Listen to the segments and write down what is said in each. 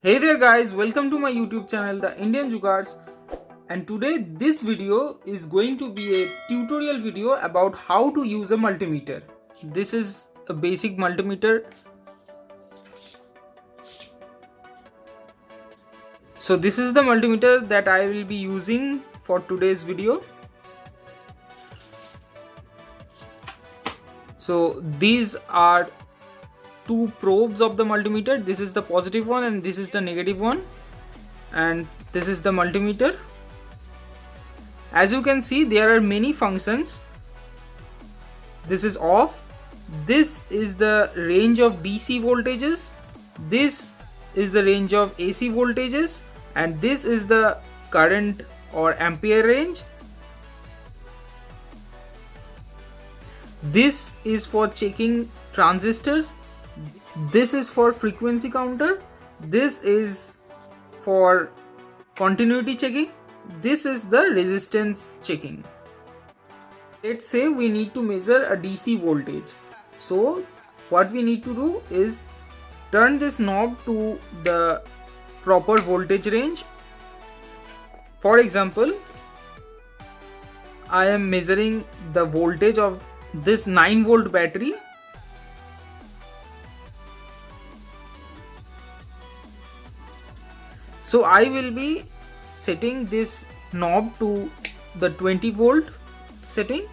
Hey there guys, welcome to my YouTube channel The Indian Jugaads, and today this video is going to be a tutorial video about how to use a multimeter. This is a basic multimeter. So this is the multimeter that I will be using for today's video. So these are two probes of the multimeter. This is the positive one and this is the negative one, and this is the multimeter. As you can see, there are many functions. This is off. This is the range of DC voltages. This is the range of AC voltages, and this is the current or ampere range. This is for checking transistors. This is for frequency counter. This is for continuity checking. This is the resistance checking. Let's say we need to measure a DC voltage. So what we need to do is turn this knob to the proper voltage range. For example, I am measuring the voltage of this 9-volt battery. So I will be setting this knob to the 20-volt setting,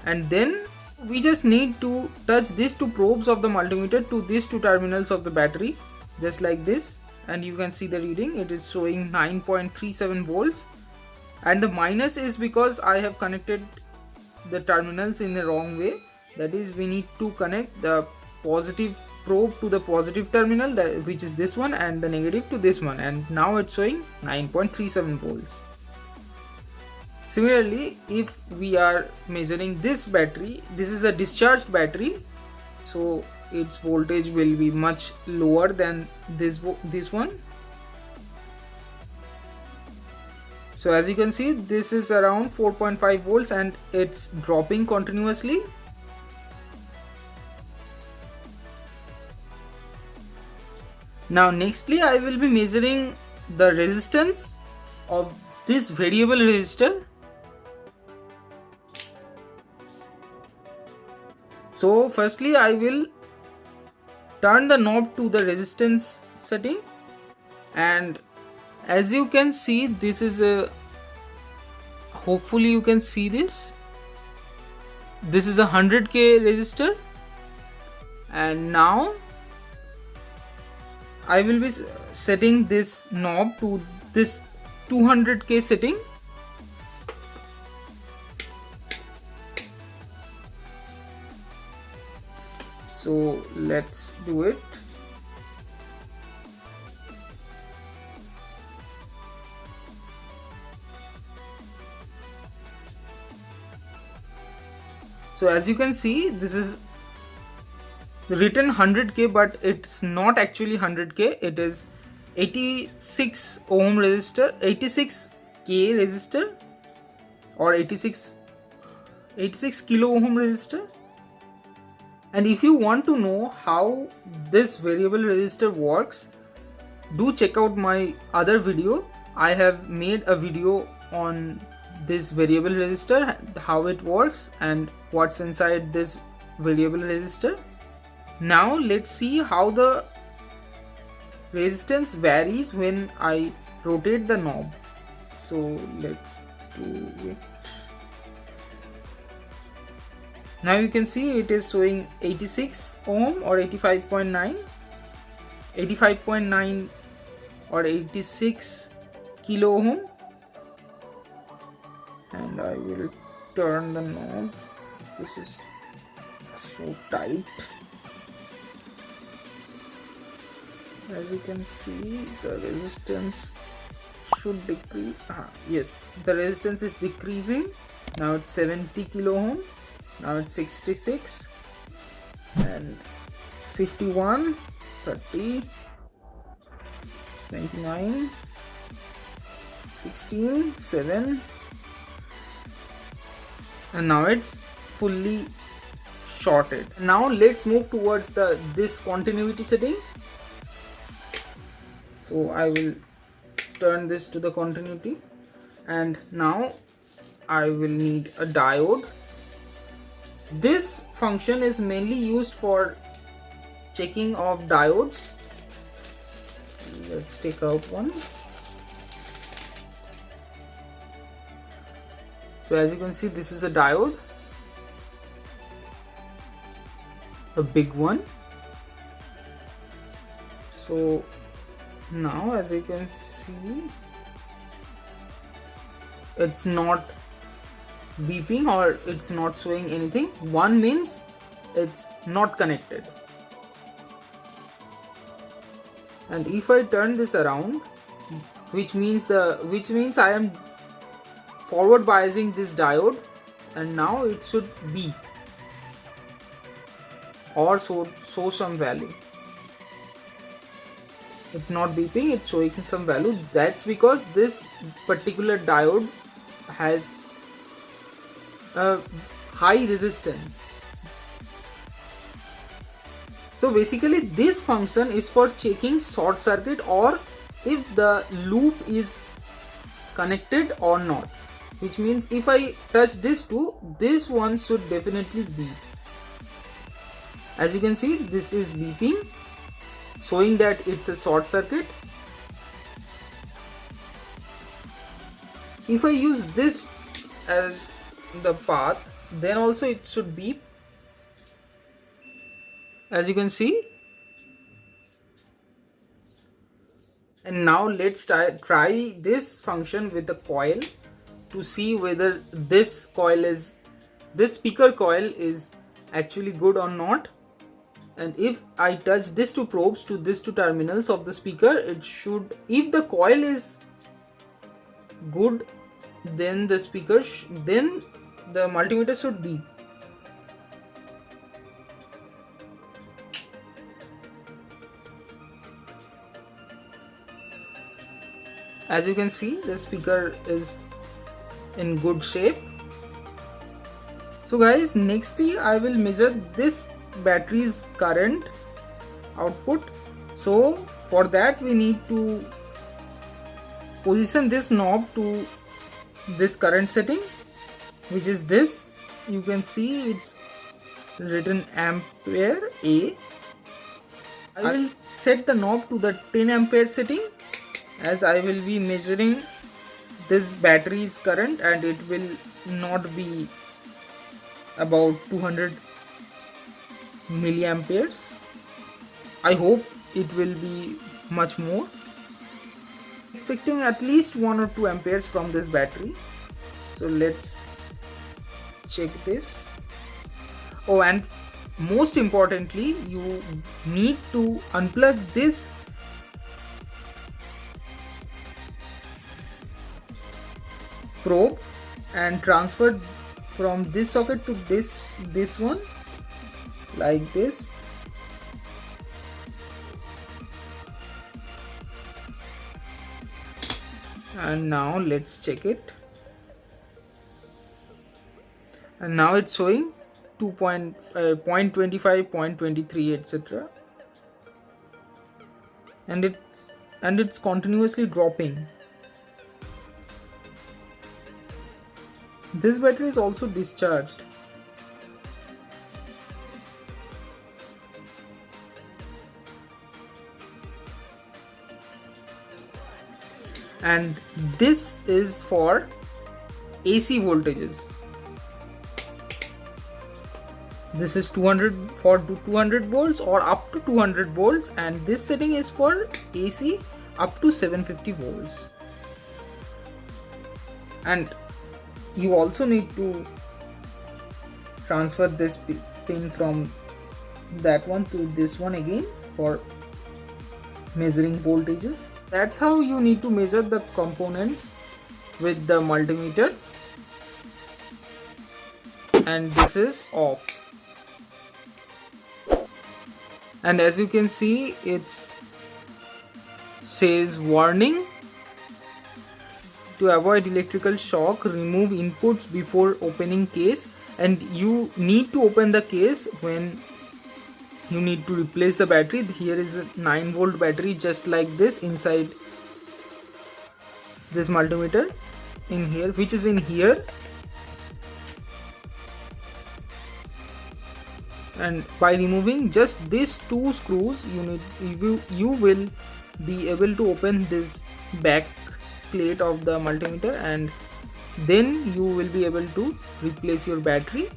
and then we just need to touch these two probes of the multimeter to these two terminals of the battery, just like this, and you can see the reading. It is showing 9.37 volts, and the minus is because I have connected the terminals in the wrong way. That is, we need to connect the positive probe to the positive terminal, which is this one, and the negative to this one, and now it's showing 9.37 volts. Similarly, if we are measuring this battery, this is a discharged battery, so its voltage will be much lower than this one. So as you can see, this is around 4.5 volts and it's dropping continuously. Now nextly, I will be measuring the resistance of this variable resistor. So firstly, I will turn the knob to the resistance setting, and as you can see, this is a, hopefully you can see this is a 100k resistor, and now I will be setting this knob to this 200k setting. So let's do it. So as you can see, this is written 100k, but it's not actually 100k. It is 86 ohm resistor, 86k resistor, or 86 kilo ohm resistor. And if you want to know how this variable resistor works, do check out my other video. I have made a video on this variable resistor, how it works and what's inside this variable resistor. Now let's see how the resistance varies when I rotate the knob. So let's do it. Now you can see it is showing 86 ohm or 85.9 or 86 kilo ohm, and I will turn the knob. This is so tight. As you can see, the resistance should decrease. Yes, the resistance is decreasing. Now it's 70 kilo ohm. Now it's 66 and 51, 30, 29, 16, 7, and now it's fully shorted. Now let's move towards this continuity setting. So I will turn this to the continuity, and now I will need a diode. This function is mainly used for checking of diodes. Let's take out one. So as you can see, this is a diode, a big one. So now as you can see, it's not beeping or it's not showing anything. One means it's not connected. And if I turn this around, which means I am forward biasing this diode, and now it should beep or show some value. It's not beeping, it's showing some value. That's because this particular diode has a high resistance. So basically this function is for checking short circuit or if the loop is connected or not, which means if I touch this too, this one should definitely beep. As you can see, this is beeping, showing that it's a short circuit. If I use this as the path, then also it should beep. As you can see. And now let's try this function with the coil to see whether this speaker coil is actually good or not. And if I touch these two probes to these two terminals of the speaker, it should, if the coil is good, then the multimeter should beep. As you can see, the speaker is in good shape. So guys, nextly I will measure this battery's current output. So for that we need to position this knob to this current setting, which is this. You can see it's written ampere A. I will set the knob to the 10 ampere setting, as I will be measuring this battery's current and it will not be about 200 milliamperes. I hope it will be much more. Expecting at least 1 or 2 amperes from this battery. So let's check this. Oh, and most importantly, you need to unplug this probe and transfer from this socket to this one, like this. And now let's check it. And now it's showing 0.25, 0.23, etc. And it's continuously dropping. This battery is also discharged. And this is for AC voltages. This is 200 for 200 volts or up to 200 volts, and this setting is for AC up to 750 volts. And you also need to transfer this pin from that one to this one again for measuring voltages. That's how you need to measure the components with the multimeter. And this is off. And as you can see, it says warning. To avoid electrical shock, remove inputs before opening case, and you need to open the case when you need to replace the battery. Here is a 9-volt battery just like this inside this multimeter in here, which is in here, and by removing just these 2 screws you will be able to open this back plate of the multimeter, and then you will be able to replace your battery.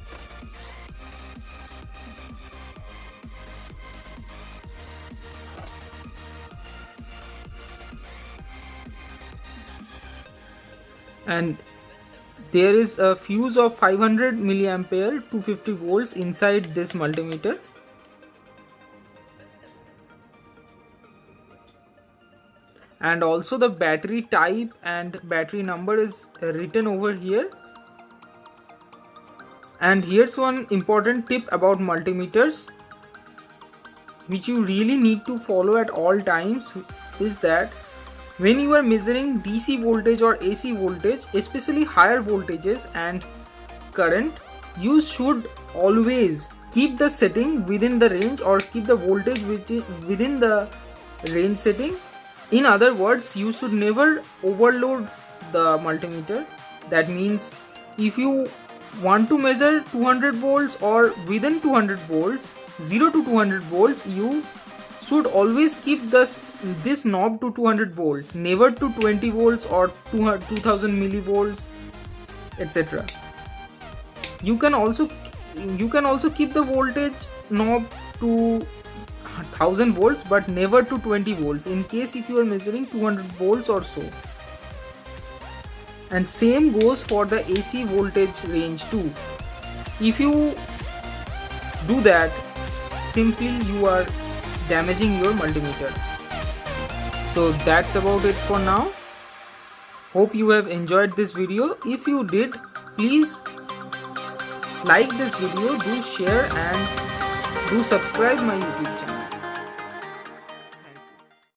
And there is a fuse of 500 milliampere 250 volts inside this multimeter. And also the battery type and battery number is written over here. And here's one important tip about multimeters which you really need to follow at all times, is that when you are measuring DC voltage or AC voltage, especially higher voltages and current, you should always keep the setting within the range or keep the voltage within the range setting. In other words, you should never overload the multimeter. That means if you want to measure 200 volts or within 200 volts, 0 to 200 volts, you should always keep this knob to 200 volts, never to 20 volts or 2000 millivolts, etc. You can also keep the voltage knob to 1000 volts but never to 20 volts in case if you are measuring 200 volts or so. And same goes for the AC voltage range too. If you do that, simply you are damaging your multimeter. So that's about it for now. Hope you have enjoyed this video. If you did, please like this video, do share and do subscribe my YouTube channel.